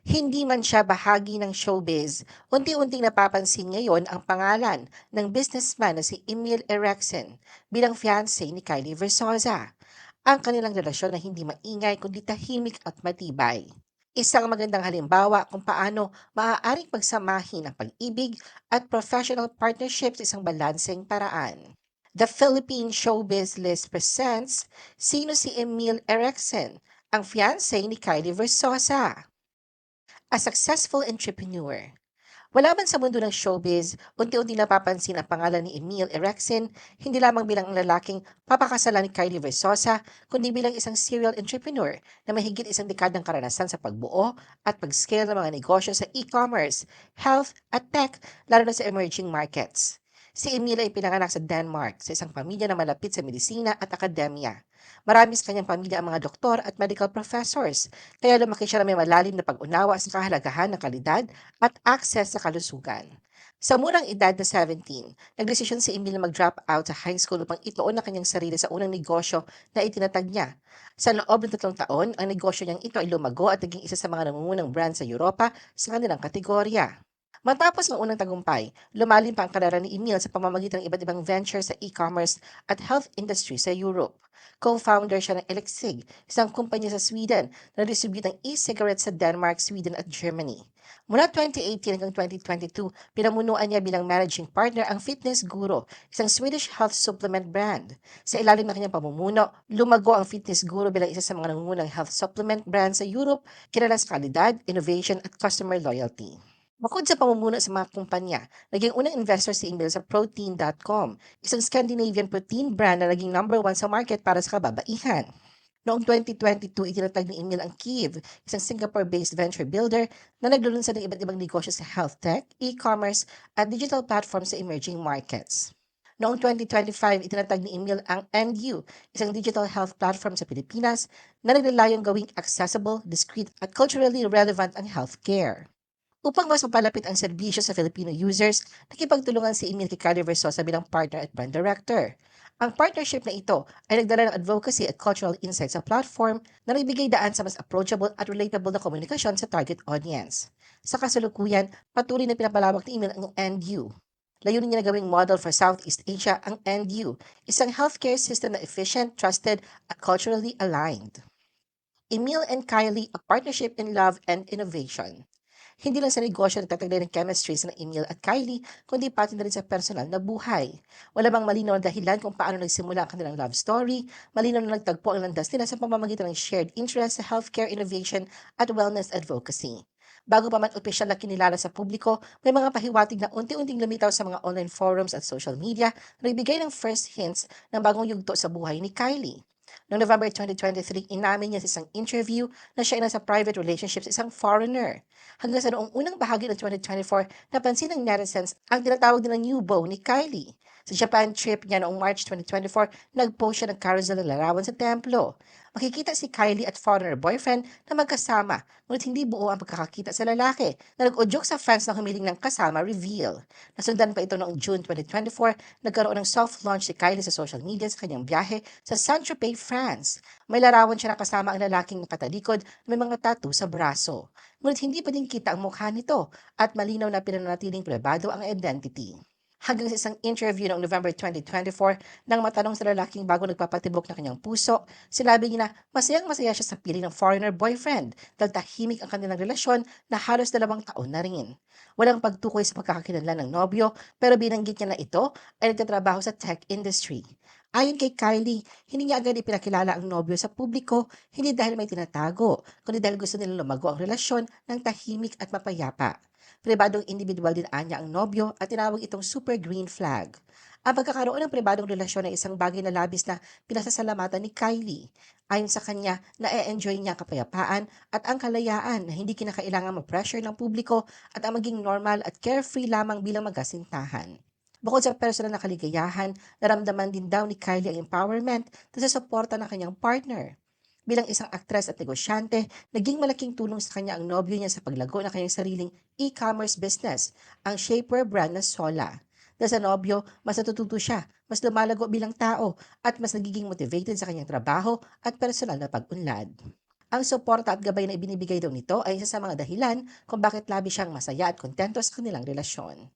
Hindi man siya bahagi ng showbiz, unti-unting napapansin ngayon ang pangalan ng businessman na si Emil Erexen bilang fiancé ni Kylie Versosa. Ang kanilang relasyon na hindi maingay kundi tahimik at matibay. Isang magandang halimbawa kung paano maaaring pagsamahin ang pag-ibig at professional partnership sa isang balanseng paraan. The Philippine Showbiz List presents Sino si Emil Erexen, ang fiancé ni Kylie Versosa? A successful entrepreneur. Wala man sa mundo ng showbiz, unti-unti napapansin ang pangalan ni Emil Erexin, hindi lamang bilang ang lalaking papakasalan ni Kylie Versosa, kundi bilang isang serial entrepreneur na mahigit isang dekadang karanasan sa pagbuo at pag-scale ng mga negosyo sa e-commerce, health at tech, lalo na sa emerging markets. Si Emil ay pinanganak sa Denmark sa isang pamilya na malapit sa medisina at akademya. Marami sa kanyang pamilya ang mga doktor at medical professors, kaya lumaki siya na may malalim na pag-unawa sa kahalagahan ng kalidad at access sa kalusugan. Sa murang edad na 17, nagdesisyon si Emil na mag-drop out sa high school upang ituon ang kanyang sarili sa unang negosyo na itinatag niya. Sa loob ng 3 taon, ang negosyo niyang ito ay lumago at naging isa sa mga nangungunang brand sa Europa sa kanilang kategorya. Matapos ang unang tagumpay, lumalim pa ang karera ni Emil sa pamamagitan ng iba't ibang ventures sa e-commerce at health industry sa Europe. Co-founder siya ng Elixig, isang kumpanya sa Sweden na distribute ng e-cigarettes sa Denmark, Sweden at Germany. Mula 2018 hanggang 2022, pinamunuan niya bilang managing partner ang Fitness Guru, isang Swedish health supplement brand. Sa ilalim ng kanyang pamumuno, lumago ang Fitness Guru bilang isa sa mga nangungunang health supplement brand sa Europe, kilala sa kalidad, innovation at customer loyalty. Bukod sa pamumuno sa mga kumpanya, naging unang investor si Emil sa Protein.com, isang Scandinavian protein brand na naging #1 sa market para sa kababaihan. Noong 2022, itinatag ni Emil ang Kiev, isang Singapore-based venture builder na naglulunsad ng iba't ibang negosyo sa health tech, e-commerce at digital platform sa emerging markets. Noong 2025, itinatag ni Emil ang NU, isang digital health platform sa Pilipinas na naglalayong gawing accessible, discreet at culturally relevant ang healthcare. Upang mas mapalapit ang serbisyo sa Filipino users, nakipagtulungan si Emil kay Carly Versosa bilang partner at brand director. Ang partnership na ito ay nagdala ng advocacy at cultural insights sa platform na nagbigay daan sa mas approachable at relatable na komunikasyon sa target audience. Sa kasalukuyan, patuloy na pinapalawak ni Emil ang NU. Layunin niya na gawing model for Southeast Asia ang NU, isang healthcare system na efficient, trusted, at culturally aligned. Emil and Kylie, a partnership in love and innovation. Hindi lang sa negosyo nagtataglay ng chemistry sina Emil at Kylie, kundi pati na rin sa personal na buhay. Wala bang malinaw na dahilan kung paano nagsimula ang kanilang love story, malinaw na nagtagpo ang landas nila sa pamamagitan ng shared interest sa healthcare innovation at wellness advocacy. Bago pa man opisyal na kinilala sa publiko, may mga pahiwatig na unti-unting lumitaw sa mga online forums at social media na nagbigay ng first hints ng bagong yugto sa buhay ni Kylie. Noong November 2023, inamin niya sa isang interview na siya ay nasa private relationship sa isang foreigner. Hanggang sa noong unang bahagi ng 2024, napansin ng netizens ang tinatawag nilang new beau ni Kylie. Sa Japan trip niya noong March 2024, nag-post siya ng carousel ng larawan sa templo. Makikita si Kylie at foreigner boyfriend na magkasama, ngunit hindi buo ang pagkakakita sa lalaki na nag-udyok sa fans na humiling ng kasama reveal. Nasundan pa ito noong June 2024, nagkaroon ng soft launch si Kylie sa social media sa kanyang biyahe sa Saint-Tropez, France. May larawan siya na kasama ang lalaking nakatalikod na may mga tattoo sa braso. Ngunit hindi pa din kita ang mukha nito at malinaw na pinanatiling pribado ang identity. Hanggang sa isang interview noong November 2024, nang matanong sa lalaking bago nagpapatibok na kanyang puso, sinabi niya na masayang-masaya siya sa piling ng foreigner boyfriend dahil tahimik ang kanilang relasyon na halos 2 taon na rin. Walang pagtukoy sa pagkakakilanlan ng nobyo, pero binanggit niya na ito ay nagtatrabaho sa tech industry. Ayon kay Kylie, hindi niya agad ipinakilala ang nobyo sa publiko, hindi dahil may tinatago, kundi dahil gusto nilang lumago ang relasyon ng tahimik at mapayapa. Pribadong individual din anya ang nobyo at tinawag itong super green flag. Ang pagkakaroon ng pribadong relasyon ay isang bagay na labis na pinasasalamatan ni Kylie. Ayon sa kanya, na-enjoy niya ang kapayapaan at ang kalayaan na hindi kinakailangan ma-pressure ng publiko at ang maging normal at carefree lamang bilang magkasintahan. Bukod sa personal na kaligayahan, naramdaman din daw ni Kylie ang empowerment at sa suporta ng kanyang partner. Bilang isang aktres at negosyante, naging malaking tulong sa kanya ang nobyo niya sa paglago ng kanyang sariling e-commerce business, ang shapewear brand na Sola. Dahil sa nobyo, mas natututo siya, mas lumalago bilang tao, at mas nagiging motivated sa kanyang trabaho at personal na pag-unlad. Ang suporta at gabay na ibinibigay daw nito ay isa sa mga dahilan kung bakit labi siyang masaya at kontento sa kanilang relasyon.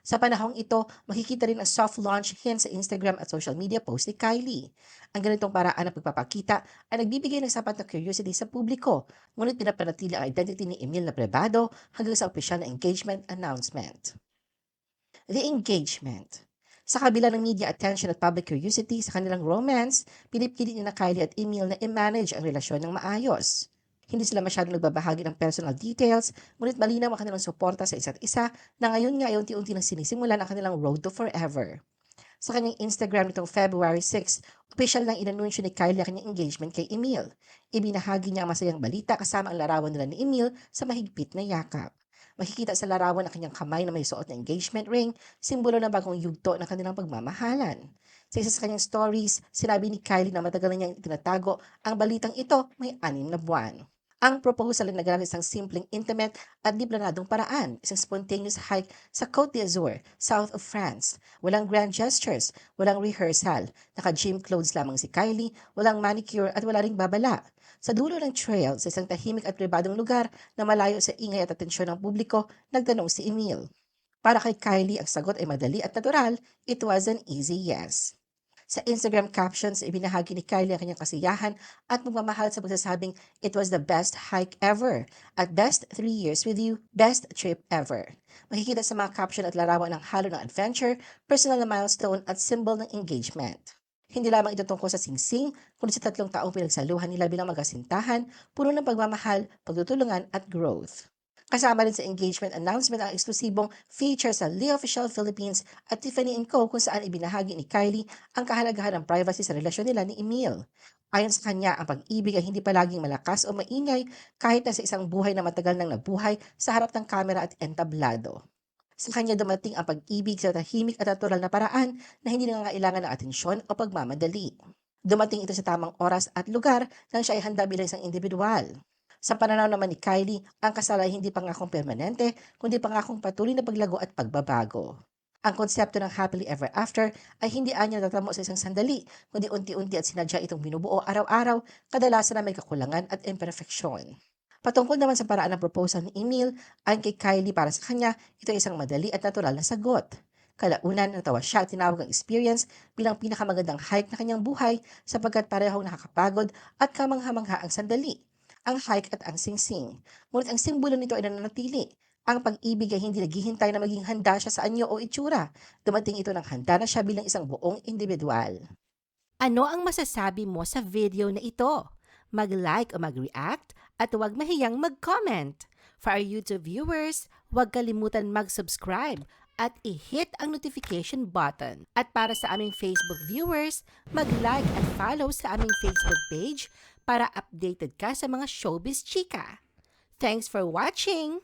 Sa panahong ito, makikita rin ang soft launch hints sa Instagram at social media post ni Kylie. Ang ganitong paraan ng pagpapakita ay nagbibigay ng sapat na curiosity sa publiko, ngunit pinapanatili ang identity ni Emil na pribado hanggang sa opisyal na engagement announcement. The engagement. Sa kabila ng media attention at public curiosity sa kanilang romance, pinipilit ni na Kylie at Emil na i-manage ang relasyon ng maayos. Hindi sila masyadong nagbabahagi ng personal details, ngunit malinaw ang kanilang suporta sa isa't isa na ngayon nga ay unti-unti nang sinisimulan ang kanilang road to forever. Sa kanyang Instagram nitong February 6, opisyal nang inanunsyo ni Kylie ang kanyang engagement kay Emil. Ibinahagi niya ang masayang balita kasama ang larawan nila ni Emil sa mahigpit na yakap. Makikita sa larawan ang kanyang kamay na may suot na engagement ring, simbolo ng bagong yugto ng kanilang pagmamahalan. Sa isa sa kanyang stories, sinabi ni Kylie na matagal na niyang tinatago ang balitang ito may 6 na buwan. Ang proposal ay naganap isang simpleng, intimate at di planadong paraan, isang spontaneous hike sa Côte d'Azur, south of France. Walang grand gestures, walang rehearsal, naka-gym clothes lamang si Kylie, walang manicure at wala ring babala. Sa dulo ng trail, sa isang tahimik at pribadong lugar na malayo sa ingay at atensyon ng publiko, nagtanong si Emil. Para kay Kylie, ang sagot ay madali at natural, it was an easy yes. Sa Instagram captions, ibinahagi ni Kylie ang kanyang kasiyahan at magmamahal sa pagsasabing, "It was the best hike ever. At best 3 years with you, best trip ever." Makikita sa mga caption at larawan ng halo ng adventure, personal na milestone at symbol ng engagement. Hindi lamang ito tungkol sa singsing, kundi sa 3 taong pinagsaluhan nila bilang magkasintahan, puno ng pagmamahal, pagtutulungan at growth. Kasama rin sa engagement announcement ang eksklusibong feature sa Lee Official Philippines at Tiffany & Co. kung saan ibinahagi ni Kylie ang kahalagahan ng privacy sa relasyon nila ni Emil. Ayon sa kanya, ang pag-ibig ay hindi palaging malakas o maingay kahit na sa isang buhay na matagal nang nabuhay sa harap ng kamera at entablado. Sa kanya dumating ang pag-ibig sa tahimik at natural na paraan na hindi nangangailangan ng atensyon o pagmamadali. Dumating ito sa tamang oras at lugar nang siya ay handa bilang isang individual. Sa pananaw naman ni Kylie, ang kasal ay hindi pangakong permanente, kundi pangakong patuloy na paglago at pagbabago. Ang konsepto ng happily ever after ay hindi anya natatamo sa isang sandali, kundi unti-unti at sinadya itong binubuo araw-araw, kadalasan na may kakulangan at imperfeksyon. Patungkol naman sa paraan ng proposal ni Emil, ayon kay Kylie para sa kanya, ito ay isang madali at natural na sagot. Kalaunan, natawa siya at tinawag ang experience bilang pinakamagandang hike na kanyang buhay sapagkat parehong nakakapagod at kamangha-mangha ang sandali, ang hike at ang singsing. Ngunit ang simbolo nito ay nananatili. Ang pag-ibig ay hindi naghihintay na maging handa siya sa anyo o itsura. Dumating ito ng handa na siya bilang isang buong individual. Ano ang masasabi mo sa video na ito? Mag-like o mag-react at huwag mahiyang mag-comment. For our YouTube viewers, huwag kalimutan mag-subscribe at i-hit ang notification button. At para sa aming Facebook viewers, mag-like at follow sa aming Facebook page para updated ka sa mga showbiz chika. Thanks for watching!